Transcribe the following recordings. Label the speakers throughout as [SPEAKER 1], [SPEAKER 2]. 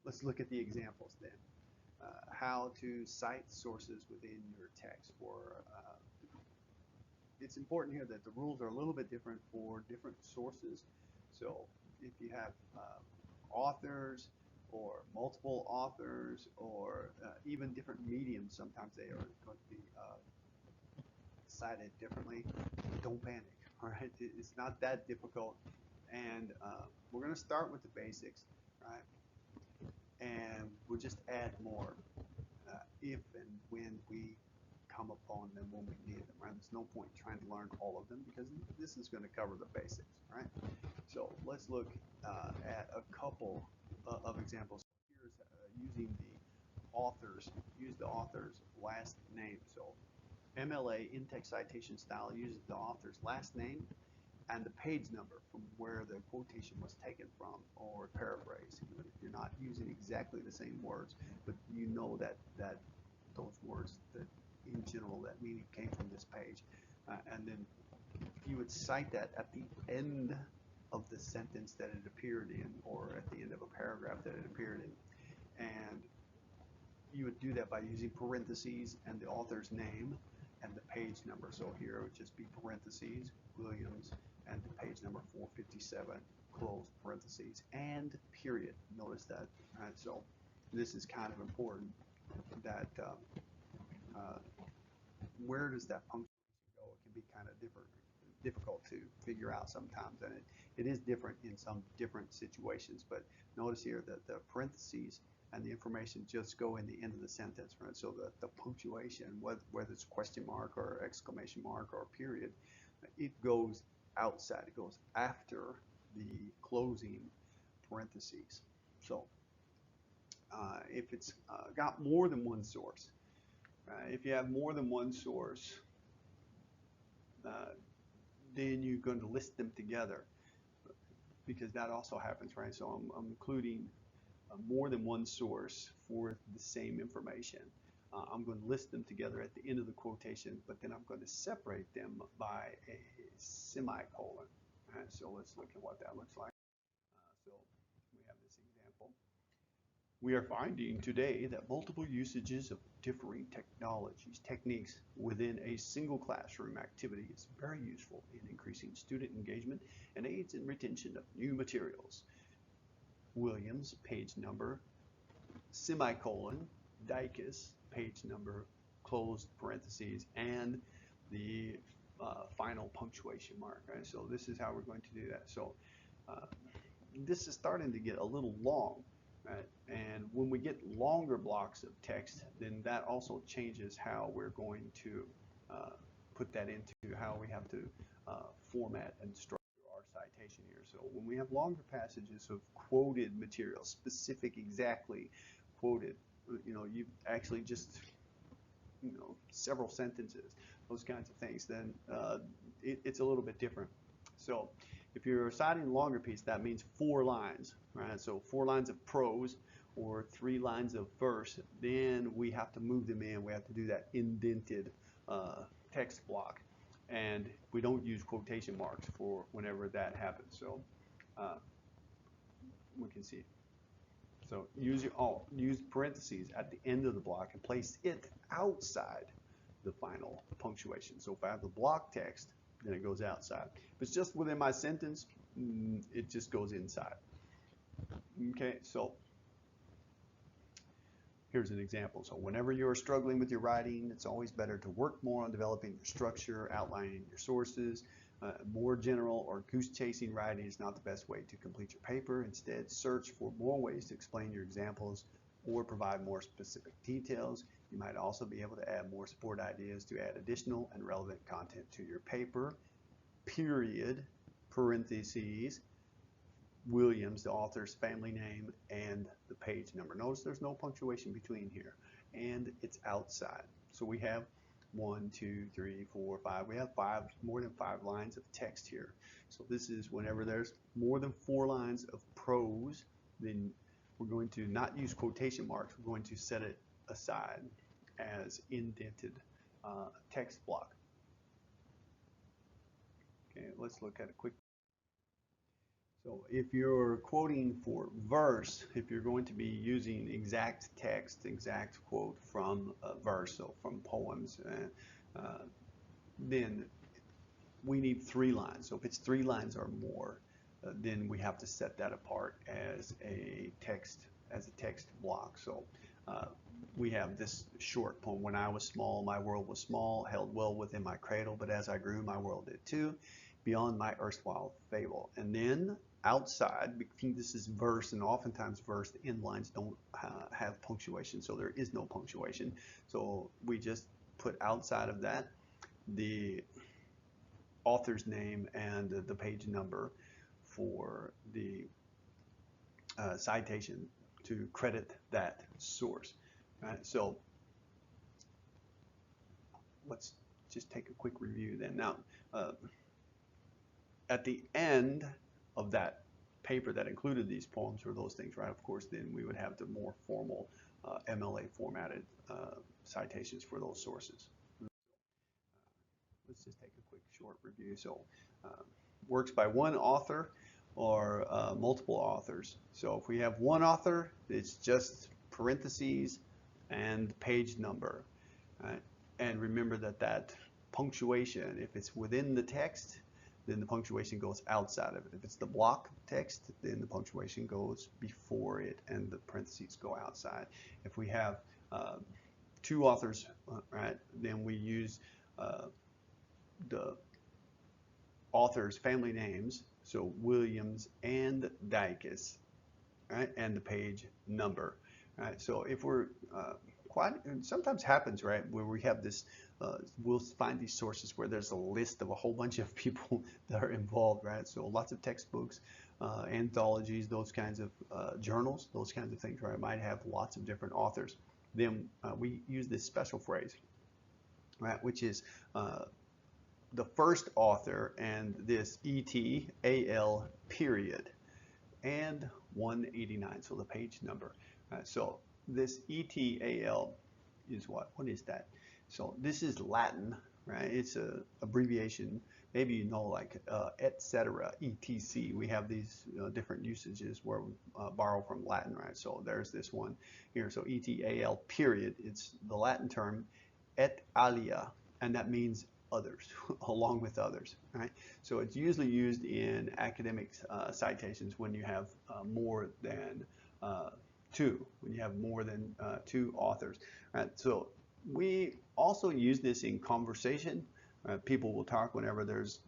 [SPEAKER 1] let's look at the examples then. How to cite sources within your text. It's important here that the rules are a little bit different for different sources. So if you have authors or multiple authors or even different mediums, sometimes they are going to be cited differently. Don't panic. All right, it's not that difficult, and we're going to start with the basics, right? And we'll just add more if and when we come upon them when we need them, right? There's no point trying to learn all of them because this is going to cover the basics, right? So let's look at a couple of examples. Here's using the author's, use the author's last name. So MLA, in-text citation style, uses the author's last name and the page number from where the quotation was taken from, or paraphrase. Even if you're not using exactly the same words, but you know that those words that in general that meaning came from this page, and then you would cite that at the end of the sentence that it appeared in, or at the end of a paragraph that it appeared in, and you would do that by using parentheses and the author's name and the page number. So here it would just be parentheses, Williams, and the page number 457, close parentheses, and period. Notice that. Right? So this is kind of important that where does that punctuation go? It can be kind of difficult to figure out sometimes, and it is different in some different situations. But notice here that the parentheses and the information just go in the end of the sentence, right? So the punctuation, whether it's question mark or exclamation mark or period, it goes outside. It goes after the closing parentheses. So if it's got more than one source, if you have more than one source, then you're going to list them together, because that also happens, right? So I'm including more than one source for the same information. I'm going to list them together at the end of the quotation, but then I'm going to separate them by a semicolon. Right, so let's look at what that looks like. So we have this example. We are finding today that multiple usages of differing techniques within a single classroom activity is very useful in increasing student engagement and aids in retention of new materials. Williams, page number, semicolon, Dicus, page number, closed parentheses, and the final punctuation mark. Right? So this is how we're going to do that. So this is starting to get a little long. Right? And when we get longer blocks of text, then that also changes how we're going to put that into how we have to format and structure our citation here. So when we have longer passages of quoted material, specific, exactly quoted, you actually just, several sentences, those kinds of things, then it's a little bit different. So if you're citing a longer piece, that means 4 lines, right? So 4 lines of prose or 3 lines of verse, then we have to move them in. We have to do that indented text block. And we don't use quotation marks for whenever that happens. So we can see. So use parentheses at the end of the block and place it outside the final punctuation. So if I have the block text, then it goes outside. If it's just within my sentence, it just goes inside. Okay, so here's an example. So whenever you're struggling with your writing, it's always better to work more on developing your structure, outlining your sources. More general or goose-chasing writing is not the best way to complete your paper. Instead, search for more ways to explain your examples or provide more specific details. You might also be able to add more support ideas to add additional and relevant content to your paper. Period, parentheses, Williams, the author's family name, and the page number. Notice there's no punctuation between here, and it's outside. So we have 1, 2, 3, 4, 5. We have more than 5 lines of text here. So this is whenever there's more than 4 lines of prose, then we're going to not use quotation marks. We're going to set it aside as indented text block. Okay, let's look at a quick. So if you're quoting for verse, if you're going to be using exact text, exact quote from a verse, so from poems, then we need 3 lines. So if it's 3 lines or more, then we have to set that apart as a text block. So we have this short poem. When I was small, my world was small, held well within my cradle, but as I grew, my world did too, beyond my erstwhile fable. And then outside, this is verse, and oftentimes verse, the end lines don't have punctuation, so there is no punctuation. So we just put outside of that the author's name and the page number for the citation to credit that source. Right? So let's just take a quick review then. Now, at the end of that paper that included these poems or those things, right, of course, then we would have the more formal MLA formatted citations for those sources. Let's just take a quick short review. So works by one author or multiple authors. So if we have one author, it's just parentheses and page number. Right? And remember that punctuation, if it's within the text, then the punctuation goes outside of it. If it's the block text, then the punctuation goes before it and the parentheses go outside. If we have 2 authors, right, then we use the author's family names, so Williams and Dykes, right, and the page number, right? So if we're sometimes happens, right, where we have this, we'll find these sources where there's a list of a whole bunch of people that are involved, right? So lots of textbooks, anthologies, those kinds of journals, those kinds of things, right, might have lots of different authors. Then we use this special phrase, right, which is the first author and this ETAL period and 189, so the page number. So this ETAL is what? What is that? So this is Latin, right? It's a abbreviation. Maybe you know, like etc., etc. We have these different usages where we borrow from Latin, right? So there's this one here. So ETAL period. It's the Latin term et alia, and that means others, along with others, right? So it's usually used in academic citations when you have more than 2, when you have more than 2 authors, right? So we also use this in conversation. People will talk whenever there's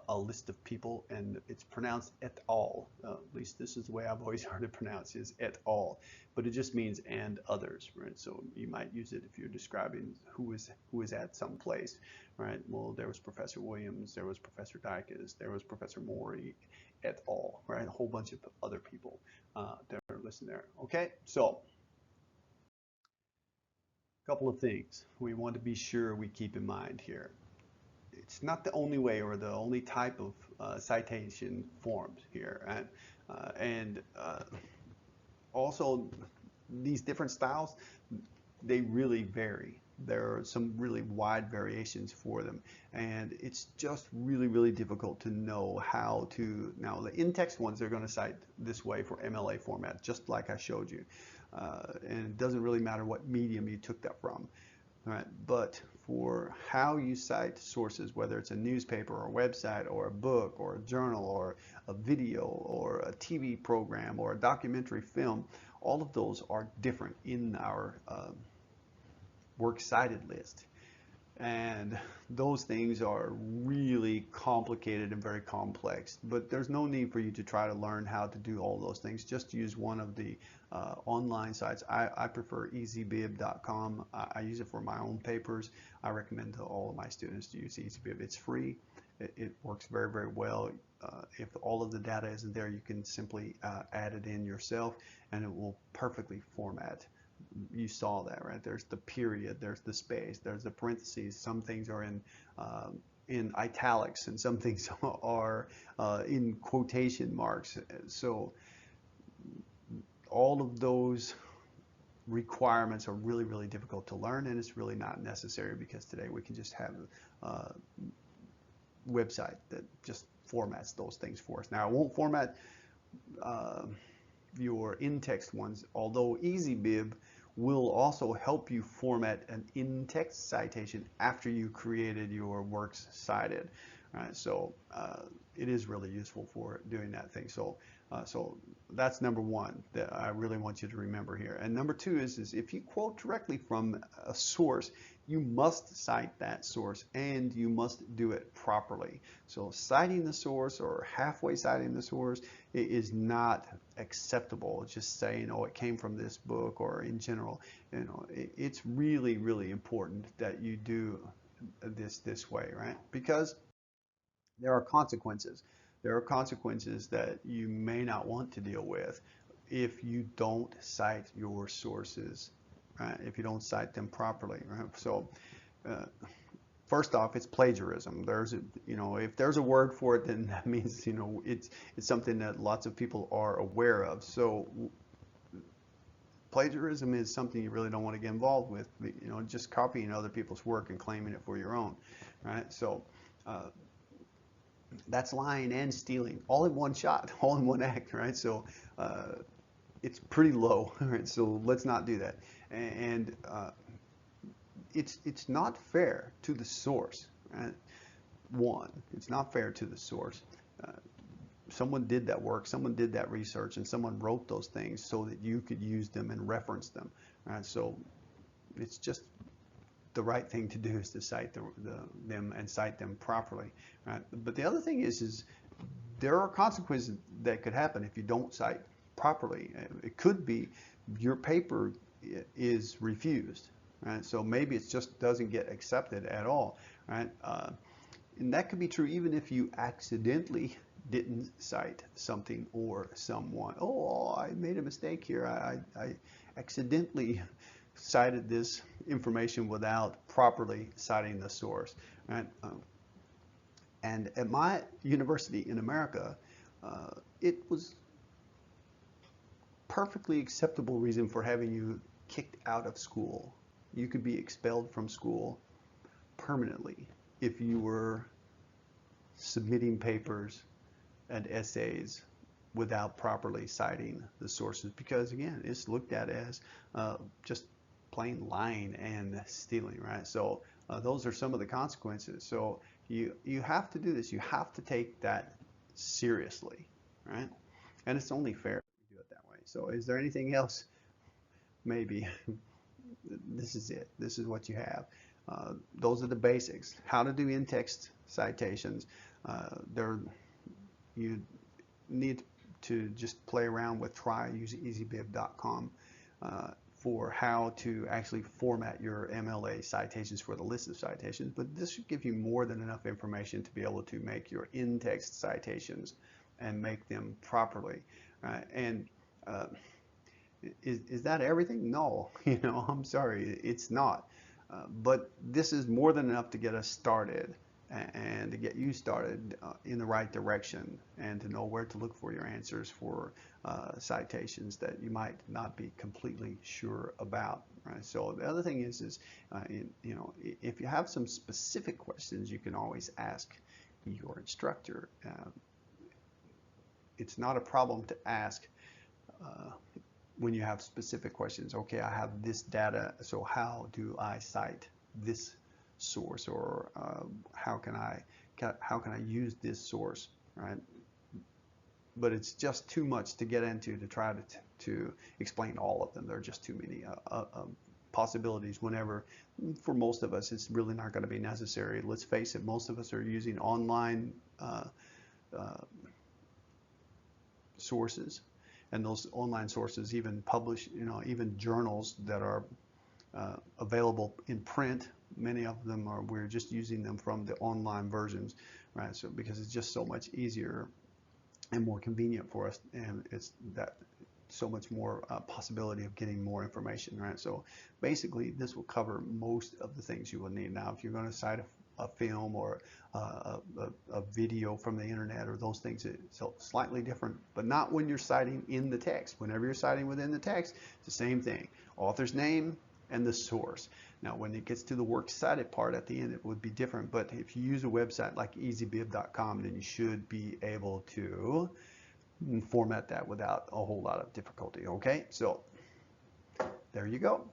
[SPEAKER 1] a list of people and it's pronounced et al. At least this is the way I've always heard it pronounced, is et al. But it just means and others, right? So you might use it if you're describing who is at some place, right? Well, there was Professor Williams, there was Professor Dykes, there was Professor Morey, et al., right? A whole bunch of other people that are listed there. Okay, so a couple of things we want to be sure we keep in mind here. It's not the only way or the only type of citation forms here, right? And also these different styles, they really vary. There are some really wide variations for them, and it's just really difficult to know how to. Now the in-text ones, they're going to cite this way for MLA format, just like I showed you, and it doesn't really matter what medium you took that from. Right, but for how you cite sources, whether it's a newspaper or a website or a book or a journal or a video or a TV program or a documentary film, all of those are different in our works cited list. And those things are really complicated and very complex, but there's no need for you to try to learn how to do all those things. Just use one of the online sites. I prefer easybib.com. I use it for my own papers. I recommend to all of my students to use easybib. It's free. It works very well. If all of the data isn't there, you can simply add it in yourself and it will perfectly format. You saw that, right? There's the period, there's the space, there's the parentheses. Some things are in italics and some things are in quotation marks. So all of those requirements are really difficult to learn, and it's really not necessary because today we can just have a website that just formats those things for us. Now, it won't format your in-text ones, although EasyBib will also help you format an in-text citation after you created your works cited. Right? So it is really useful for doing that thing. So that's number one that I really want you to remember here. And number two is if you quote directly from a source, you must cite that source and you must do it properly. So citing the source or halfway citing the source is not acceptable. Just saying, oh, it came from this book or in general. It's really, really important that you do this way, right? Because there are consequences. There are consequences that you may not want to deal with if you don't cite your sources, right? If you don't cite them properly, right? So, first off, it's plagiarism. If there's a word for it, then that means, it's something that lots of people are aware of. So, plagiarism is something you really don't want to get involved with. Just copying other people's work and claiming it for your own, right? So, that's lying and stealing all in one shot, all in one act, right? So it's pretty low, right? So let's not do that. And it's not fair to the source, right? One, it's not fair to the source. Someone did that work, someone did that research, and someone wrote those things so that you could use them and reference them, right? So it's just the right thing to do is to cite them and cite them properly, right? But the other thing is there are consequences that could happen if you don't cite properly. It could be your paper is refused, right? So maybe it just doesn't get accepted at all, right? And that could be true even if you accidentally didn't cite something or someone. Oh, I made a mistake here. I accidentally cited this information without properly citing the source. Right? And at my university in America, it was perfectly acceptable reason for having you kicked out of school. You could be expelled from school permanently if you were submitting papers and essays without properly citing the sources, because again, it's looked at as just plain lying and stealing, right? So those are some of the consequences. So you have to do this. You have to take that seriously, right? And it's only fair to do it that way. So is there anything else? Maybe. This is it. This is what you have. Those are the basics. How to do in-text citations. You need to just play around with use easybib.com for how to actually format your MLA citations for the list of citations, but this should give you more than enough information to be able to make your in-text citations and make them properly. And is that everything? No, I'm sorry, it's not. But this is more than enough to get us started and to get you started in the right direction and to know where to look for your answers for citations that you might not be completely sure about. Right? So the other thing is if you have some specific questions, you can always ask your instructor. It's not a problem to ask when you have specific questions. Okay, I have this data, so how do I cite this source, or how can I use this source, right? But it's just too much to get into to try to explain all of them. There are just too many possibilities. Whenever, for most of us, it's really not going to be necessary. Let's face it, most of us are using online sources, and those online sources even publish, even journals that are available in print. Many of them we're just using them from the online versions, right? So because it's just so much easier and more convenient for us, and it's that so much more possibility of getting more information, right? So basically, this will cover most of the things you will need. Now, if you're going to cite a film or a video from the internet or those things, it's slightly different, but not when you're citing in the text. Whenever you're citing within the text, it's the same thing. Author's name and the source. Now, when it gets to the works cited part at the end, it would be different, but if you use a website like easybib.com, then you should be able to format that without a whole lot of difficulty. Okay, so there you go.